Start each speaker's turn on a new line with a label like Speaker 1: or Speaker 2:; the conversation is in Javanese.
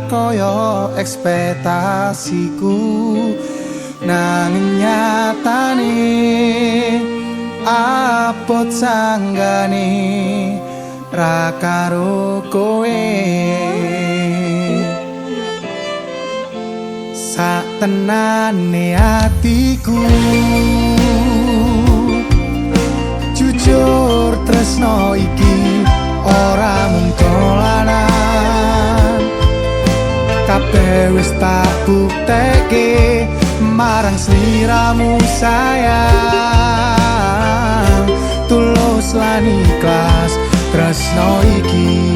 Speaker 1: kaya ekspektasiku, nanging nyatane abot sanggane ra karo kowe. Sak tenane atiku jujur tresno iki ora mung dolanan, kabeh wis tak bukteke marang sliramu sayang. Tulus lan ikhlas tresno iki